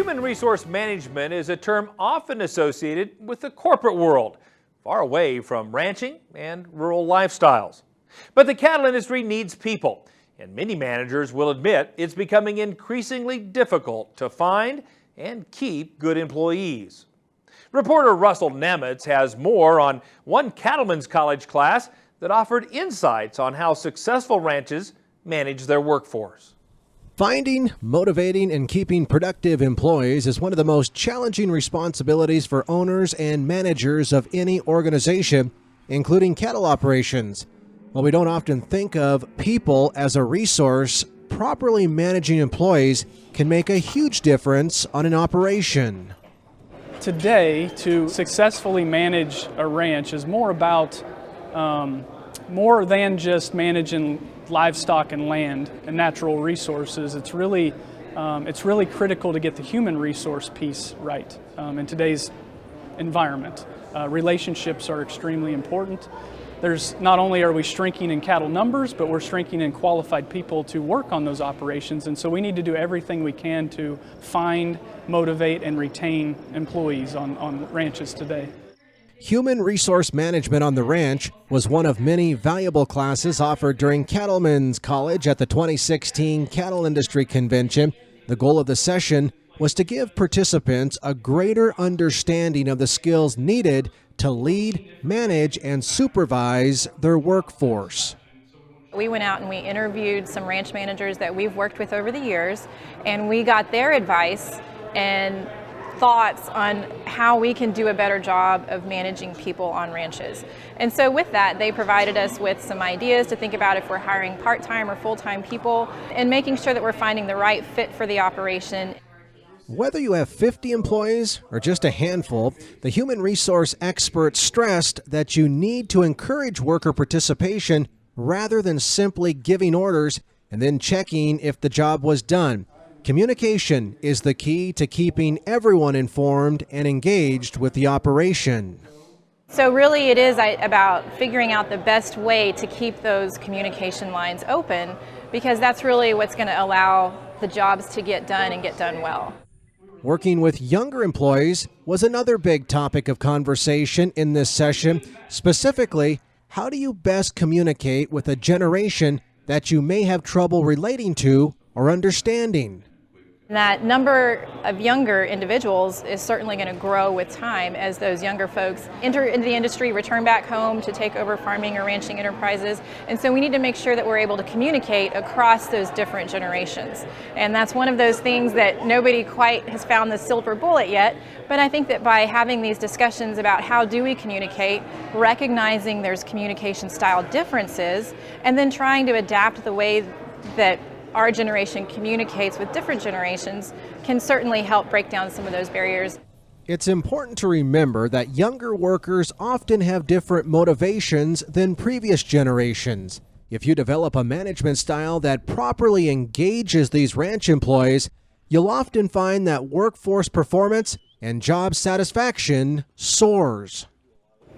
Human resource management is a term often associated with the corporate world, far away from ranching and rural lifestyles. But the cattle industry needs people, and many managers will admit it's becoming increasingly difficult to find and keep good employees. Reporter Russell Nemitz has more on one Cattlemen's College class that offered insights on how successful ranches manage their workforce. Finding, motivating, and keeping productive employees is one of the most challenging responsibilities for owners and managers of any organization, including cattle operations. While we don't often think of people as a resource, properly managing employees can make a huge difference on an operation. Today, to successfully manage a ranch is more about more than just managing livestock and land and natural resources. It's really critical to get the human resource piece right in today's environment. Relationships are extremely important. Not only are we shrinking in cattle numbers, but we're shrinking in qualified people to work on those operations. And so we need to do everything we can to find, motivate, and retain employees on ranches today. Human resource management on the ranch was one of many valuable classes offered during Cattlemen's College at the 2016 Cattle Industry Convention. The goal of the session was to give participants a greater understanding of the skills needed to lead, manage, and supervise their workforce. We went out and we interviewed some ranch managers that we've worked with over the years, and we got their advice and thoughts on how we can do a better job of managing people on ranches. And so with that, they provided us with some ideas to think about if we're hiring part-time or full-time people and making sure that we're finding the right fit for the operation. Whether you have 50 employees or just a handful, the human resource experts stressed that you need to encourage worker participation rather than simply giving orders and then checking if the job was done. Communication is the key to keeping everyone informed and engaged with the operation. So really it is about figuring out the best way to keep those communication lines open, because that's really what's going to allow the jobs to get done and get done well. Working with younger employees was another big topic of conversation in this session. Specifically, how do you best communicate with a generation that you may have trouble relating to or understanding? That number of younger individuals is certainly going to grow with time as those younger folks enter into the industry, return back home to take over farming or ranching enterprises. And so we need to make sure that we're able to communicate across those different generations. And that's one of those things that nobody quite has found the silver bullet yet. But I think that by having these discussions about how do we communicate, recognizing there's communication style differences, and then trying to adapt the way that our generation communicates with different generations can certainly help break down some of those barriers. It's important to remember that younger workers often have different motivations than previous generations. If you develop a management style that properly engages these ranch employees, you'll often find that workforce performance and job satisfaction soars.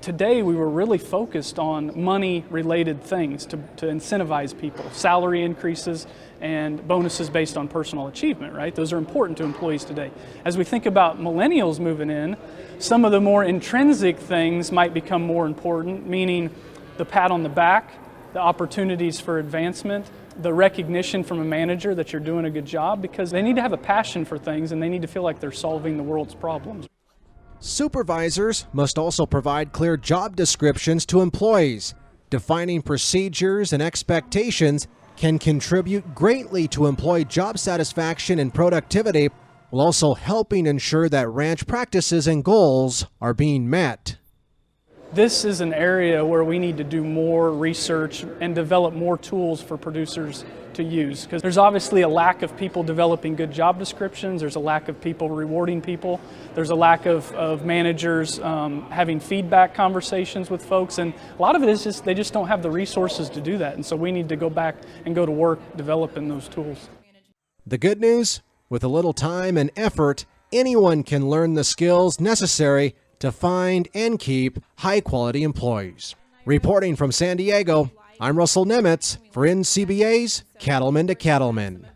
Today we were really focused on money-related things to incentivize people, salary increases and bonuses based on personal achievement, right? Those are important to employees today. As we think about millennials moving in, some of the more intrinsic things might become more important, meaning the pat on the back, the opportunities for advancement, the recognition from a manager that you're doing a good job, because they need to have a passion for things and they need to feel like they're solving the world's problems. Supervisors must also provide clear job descriptions to employees. Defining procedures and expectations can contribute greatly to employee job satisfaction and productivity, while also helping ensure that ranch practices and goals are being met. This is an area where we need to do more research and develop more tools for producers to use, because there's obviously a lack of people developing good job descriptions, there's a lack of people rewarding people, there's a lack of managers having feedback conversations with folks, and a lot of it is just they just don't have the resources to do that, and so we need to go back and go to work developing those tools. The good news, with a little time and effort, anyone can learn the skills necessary to find and keep high-quality employees. Reporting from San Diego, I'm Russell Nemitz for NCBA's Cattlemen to Cattlemen.